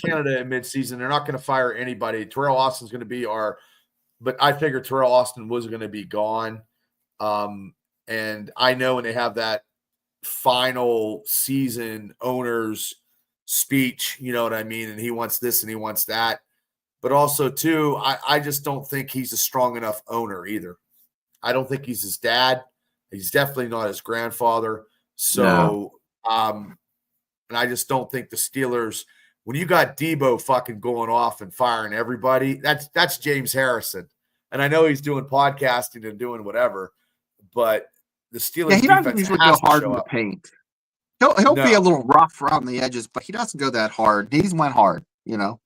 Canada in midseason. They're not going to fire anybody. Terrell Austin's going to be but I figured Terrell Austin was going to be gone. And I know when they have that final season owner's speech, you know what I mean? And he wants this and he wants that. But also, too, I just don't think he's a strong enough owner either. I don't think he's his dad. He's definitely not his grandfather. So, and I just don't think the Steelers, when you got Debo fucking going off and firing everybody, that's James Harrison. And I know he's doing podcasting and doing whatever, but the Steelers he doesn't usually go hard in the paint. He'll be a little rough around the edges, but he doesn't go that hard. He's went hard, you know.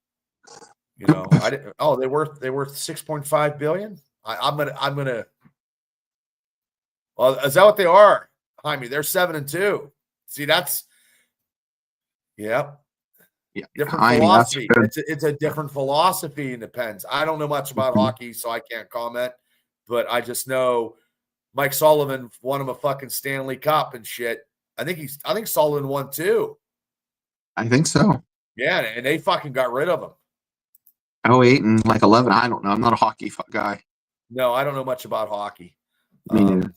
You know, I didn't. Oh, they worth $6.5 billion. I'm gonna. Well, is that what they are? I mean, they're 7-2. See, that's. Yeah. Different philosophy. It's a different philosophy and depends. I don't know much about hockey, so I can't comment. But I just know Mike Sullivan won him a fucking Stanley Cup and shit. I think Sullivan won too. I think so. Yeah, and they fucking got rid of him. 08 and like 11. I don't know. I'm not a hockey guy. No, I don't know much about hockey. Me neither.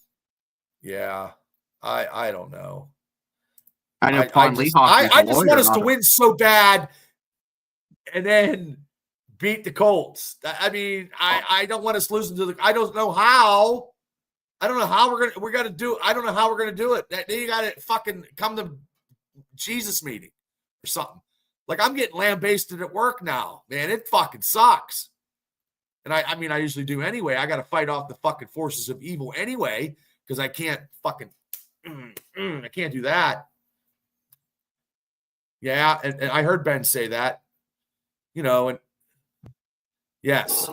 Yeah, I don't know. I know I just want us to win so bad, and then beat the Colts. I mean, I don't want us losing to the. I don't know how. I don't know how we're gonna do. I don't know how we're gonna do it. Then you got to fucking come to Jesus meeting or something. Like, I'm getting lambasted at work now, man. It fucking sucks. And I mean, I usually do anyway. I got to fight off the fucking forces of evil anyway, because I can't fucking, I can't do that. Yeah, and I heard Ben say that, and yes.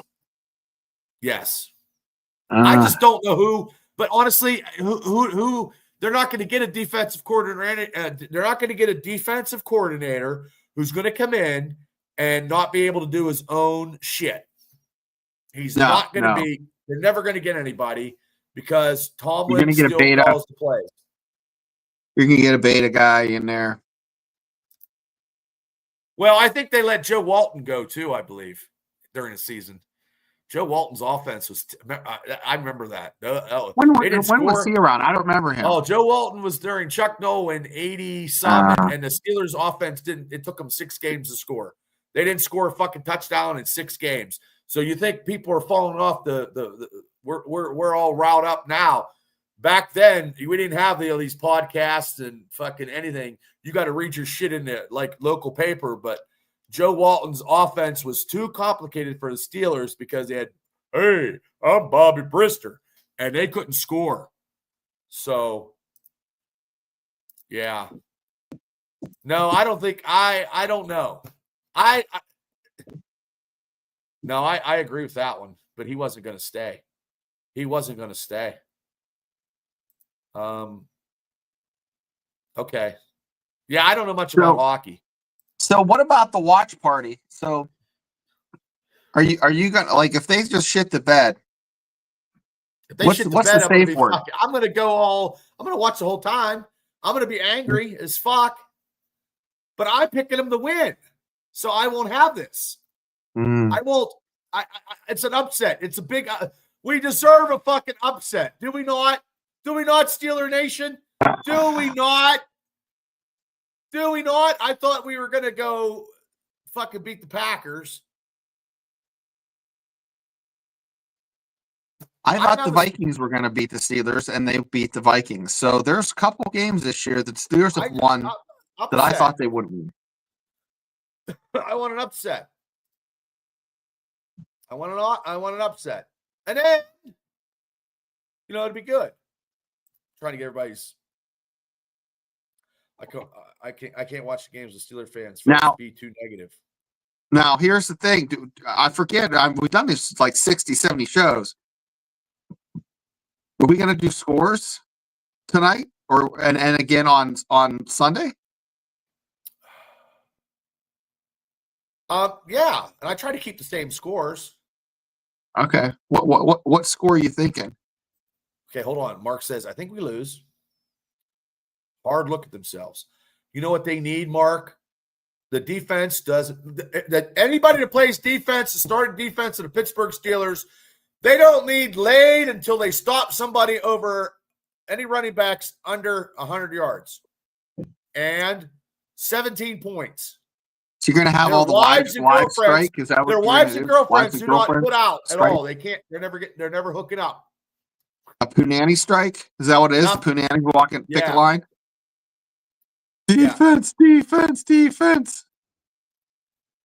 I just don't know who, but honestly, who they're not going to get a defensive coordinator. They're not going to get a defensive coordinator who's going to come in and not be able to do his own shit. He's not going to be. They're never going to get anybody because Tomlin still calls the plays. You're going to get a beta guy in there. Well, I think they let Joe Walton go too, I believe, during the season. Joe Walton's offense was I remember that. When was he around? I don't remember him. Oh, Joe Walton was during Chuck Nolan 80-some, and the Steelers' offense it took them 6 games to score. They didn't score a fucking touchdown in 6 games. So you think people are falling off we're all riled up now. Back then, we didn't have these podcasts and fucking anything. You got to read your shit in the local paper, but Joe Walton's offense was too complicated for the Steelers because they had, hey, I'm Bobby Brister, and they couldn't score. So, yeah. No, I don't think I don't know. I agree with that one, but he wasn't going to stay. Okay. Yeah, I don't know much about hockey. So what about the watch party? So are you gonna if they just shit the bed? What's the safe word? I'm gonna watch the whole time. I'm gonna be angry as fuck. But I'm picking them to win. So I won't have this. I won't. It's an upset. It's a big we deserve a fucking upset. Do we not? Do we not, Steeler Nation? Do we not? Do we not? I thought we were going to go fucking beat the Packers. I thought the Vikings were going to beat the Steelers, and they beat the Vikings. So there's a couple games this year that the Steelers have won that I thought they wouldn't win. I want an upset. I want an upset. And then, it'd be good. Trying to get everybody's. I can't watch the games with Steeler fans now, be too negative. Now, here's the thing. Dude, I forget. We've done this 60, 70 shows. Are we going to do scores tonight and again on Sunday? Yeah, and I try to keep the same scores. Okay. What score are you thinking? Okay, hold on. Mark says, I think we lose. Hard look at themselves. You know what they need, Mark? The defense that anybody that plays defense, the starting defense of the Pittsburgh Steelers, they don't need laid until they stop somebody over any running backs under 100 yards and 17 points. So you're going to have all the wives strike? Is that what their wives and girlfriends do not put out at all. They can't. They're never hooking up. A Punani strike? Is that what it is? The Punani walking pick a line? Defense.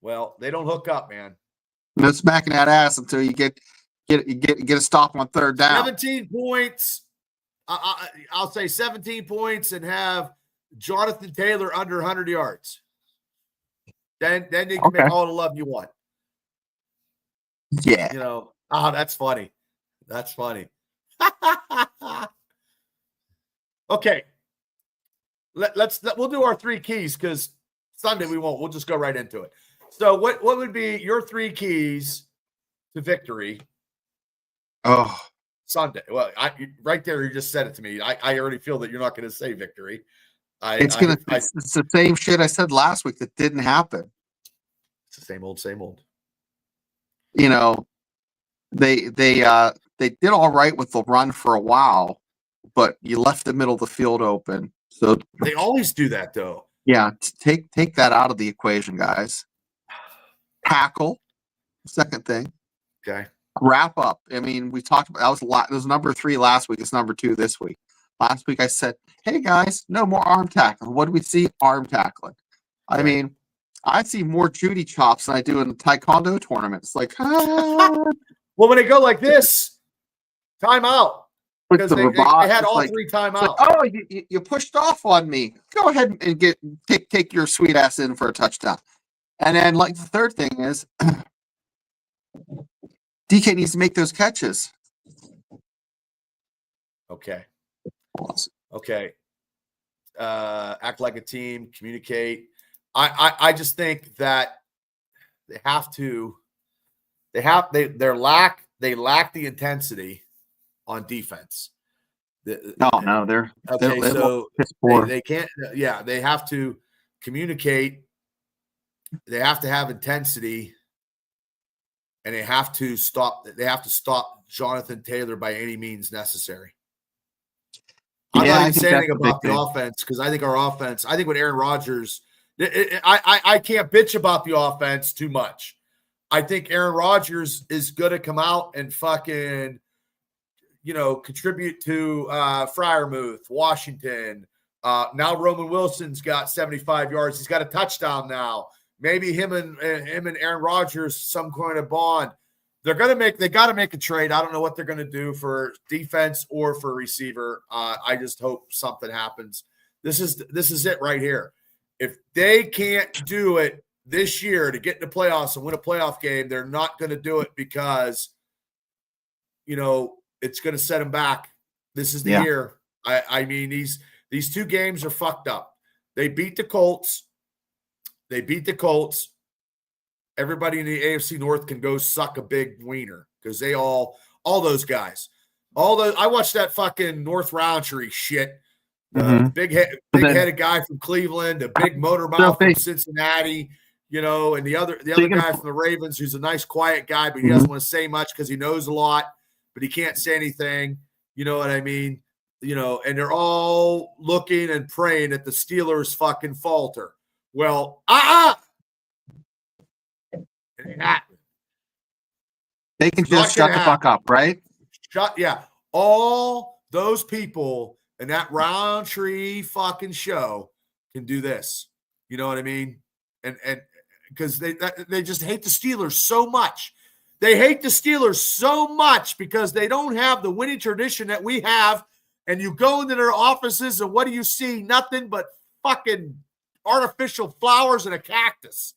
Well, they don't hook up, man. No smacking that ass until you get a stop on third down. 17 points. I'll say 17 points and have Jonathan Taylor under 100 yards. Then you can make all the love you want. Yeah. That's funny. That's funny. Okay. We'll do our 3 keys because Sunday we won't. We'll just go right into it. So what would be your 3 keys to victory? Oh, Sunday. Well, right there, you just said it to me. I already feel that you're not going to say victory. It's the same shit I said last week that didn't happen. It's the same old, same old. you know, they did all right with the run for a while, but you left the middle of the field open. So They always do that, though. yeah, take that out of the equation, guys. Tackle, second thing. Okay. Wrap up. I mean, we talked about that was a lot. It was number 3 last week. It's number 2 this week. Last week I said, "Hey guys, no more arm tackling." What do we see? Arm tackling. I mean, I see more Judy chops than I do in the Taekwondo tournaments. Like, Well, when they go like this, timeout. Because they had all like, 3 timeouts. Like, oh, you pushed off on me. Go ahead and take your sweet ass in for a touchdown. And then, like, the third thing is, DK needs to make those catches. Okay. Okay. Act like a team, communicate. I just think that they lack the intensity on defense. No, they're they can't. Yeah, they have to communicate. They have to have intensity, and they have to stop. They have to stop Jonathan Taylor by any means necessary. I'm not even saying anything about the offense because I think our offense. I think with Aaron Rodgers, I can't bitch about the offense too much. I think Aaron Rodgers is going to come out and fucking, contribute to Freiermuth, Washington. Now Roman Wilson's got 75 yards. He's got a touchdown now. Maybe him and Aaron Rodgers, some kind of bond. They got to make a trade. I don't know what they're going to do for defense or for receiver. I just hope something happens. This is it right here. If they can't do it this year to get in the playoffs and win a playoff game, they're not going to do it because, it's going to set them back. This is the year. I mean, these 2 games are fucked up. They beat the Colts. Everybody in the AFC North can go suck a big wiener because they all those guys. I watched that fucking North Roundtree shit. Big headed guy from Cleveland, a big motor mouth from Cincinnati, and the other guy from the Ravens who's a nice, quiet guy, but he doesn't want to say much because he knows a lot, but he can't say anything. You know what I mean? And they're all looking and praying that the Steelers fucking falter. Well, it ain't happening. They can just shut the fuck up, right? All those people in that Roundtree fucking show can do this. You know what I mean? And because they just hate the Steelers so much. They hate the Steelers so much because they don't have the winning tradition that we have. And you go into their offices and what do you see? Nothing but fucking artificial flowers and a cactus.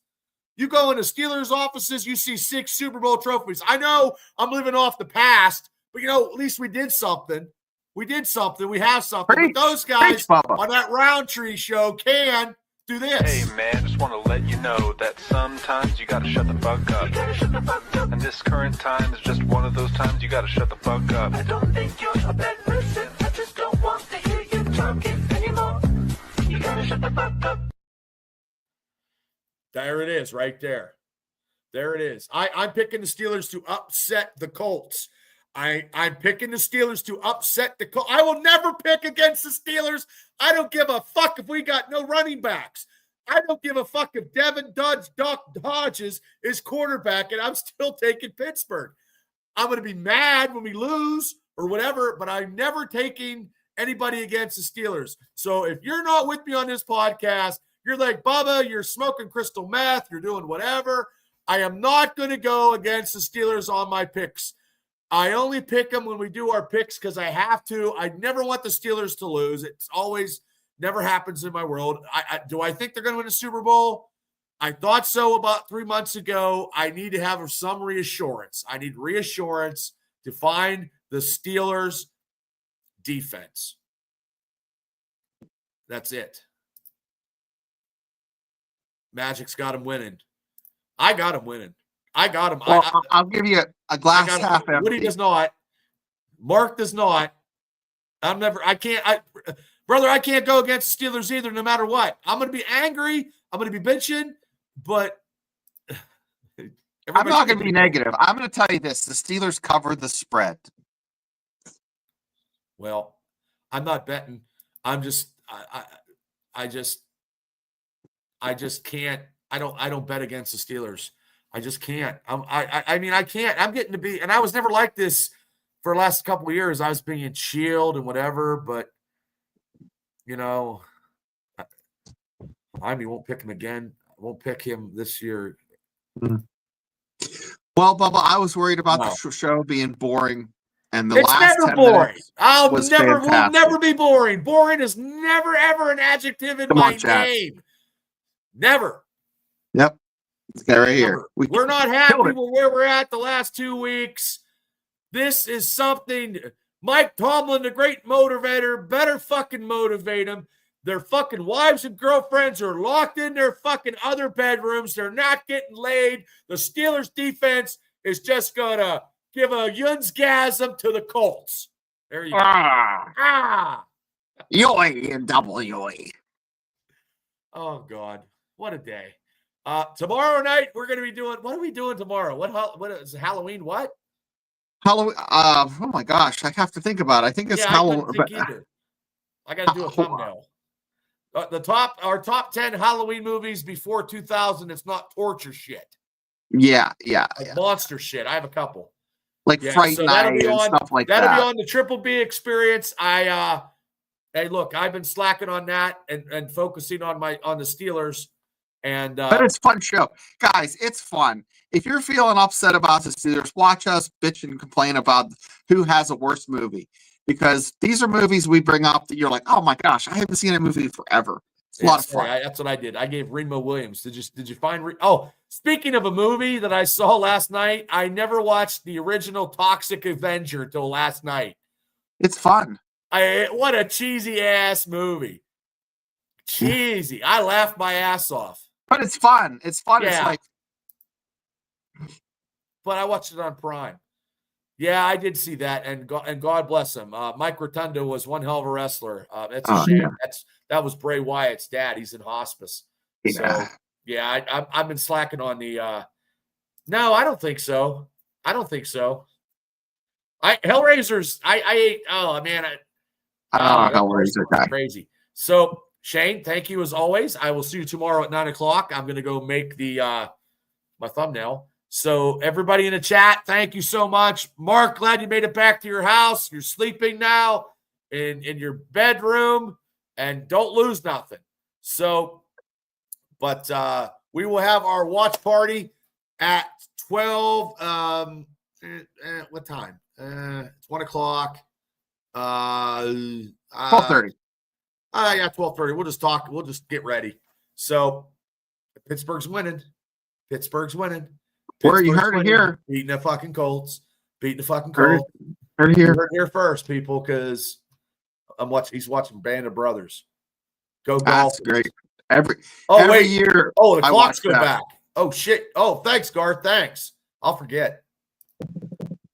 You go into Steelers offices, you see 6 Super Bowl trophies. I know I'm living off the past, but at least we did something. We have something. But those guys on that Roundtree show can do this. Hey man, just want to let you know that sometimes you gotta shut the fuck up. And this current time is just one of those times you gotta shut the fuck up. I don't think you're a bad person. I just don't want to hear you talking anymore. You gotta shut the fuck up. There it is, right there. There it is. I'm picking the Steelers to upset the Colts. I'm picking the Steelers to upset the Colts. I will never pick against the Steelers. I don't give a fuck if we got no running backs. I don't give a fuck if Devin Dodges is quarterback, and I'm still taking Pittsburgh. I'm going to be mad when we lose or whatever, but I'm never taking anybody against the Steelers. So if you're not with me on this podcast, you're like, Bubba, you're smoking crystal meth, you're doing whatever. I am not going to go against the Steelers on my picks. I only pick them when we do our picks because I have to. I never want the Steelers to lose. It's always never happens in my world. Do I think they're going to win a Super Bowl? I thought so about 3 months ago. I need to have some reassurance. I need reassurance to find the Steelers defense. That's it. Magic's got him winning. I got him winning. I got him. Well, I'll give you a glass half empty. Woody does not. Mark does not. Brother, I can't go against the Steelers either, no matter what. I'm going to be angry. I'm going to be bitching, but I'm not going to be negative. I'm going to tell you this: the Steelers cover the spread. Well, I'm not betting. I'm just I just can't. I don't bet against the Steelers. I just can't. I mean, I can't. I'm getting to be, and I was never like this for the last couple of years. I was being chilled and whatever, but you know, I won't pick him again. I won't pick him this year. Well, Bubba, I was worried about the show being boring, and the It's last never 10 boring. minutes Will was never fantastic. be boring. Boring is never ever an adjective in my name. Never. Yep. This guy right here. We're not happy with where we're at the last 2 weeks. This is something. Mike Tomlin, the great motivator, better fucking motivate them. Their fucking wives and girlfriends are locked in their fucking other bedrooms. They're not getting laid. The Steelers defense is just going to give a Yunsgasm to the Colts. There you go. Yoy and double yoy. Oh, God. What a day. Tomorrow night, we're going to be doing – what are we doing tomorrow? What is Halloween what? Halloween. Oh, my gosh. I have to think about it. I think it's Halloween. I couldn't think either. I got to do a thumbnail. Our top 10 Halloween movies before 2000. It's not torture shit. Yeah. Like monster shit. I have a couple. Like Fright Night and stuff like that. That'll be on the Triple B experience. Hey, look, I've been slacking on that and focusing on the Steelers. But it's a fun show. Guys, it's fun. If you're feeling upset about the Steelers, watch us bitch and complain about who has a worse movie. Because these are movies we bring up that you're like, oh my gosh, I haven't seen a movie forever. It's a lot of fun. That's what I did. I gave Remo Williams. Did you find? Speaking of a movie that I saw last night, I never watched the original Toxic Avenger till last night. It's fun. What a cheesy ass movie. Cheesy. I laughed my ass off. But it's fun. It's fun. Yeah. It's but I watched it on Prime. Yeah, I did see that, and God bless him. Mike Rotundo was one hell of a wrestler. That's a shame. Yeah. That was Bray Wyatt's dad. He's in hospice. Yeah. So, yeah, I've been slacking on the no, I don't think so. Hellraisers, I ate, oh, man. Hellraiser guy. Crazy. So, Shane, thank you as always. I will see you tomorrow at 9 o'clock. I'm going to go make my thumbnail. So everybody in the chat, thank you so much. Mark, glad you made it back to your house. You're sleeping now in your bedroom, and don't lose nothing. So, but we will have our watch party at 12. What time? It's 1 o'clock. 12:30. Yeah, 12:30. We'll just talk. We'll just get ready. So Pittsburgh's winning. Where you heard it here. Beating the fucking Colts. Heard it here. Heard it here first, people, because he's watching Band of Brothers. Go That's Dolphins. great. Every year. Oh, the clocks go that. back. Oh, shit. Oh, thanks, Garth. Thanks. I'll forget.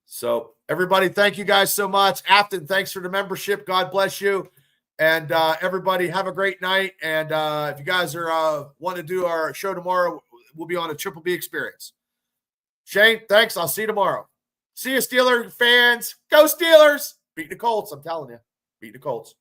So, everybody, thank you guys so much. Afton, thanks for the membership. God bless you. And everybody, have a great night. And if you guys are want to do our show tomorrow, we'll be on a Triple B experience. Shane, thanks. I'll see you tomorrow. See you, Steeler fans. Go Steelers. Beat the Colts. I'm telling you. Beat the Colts.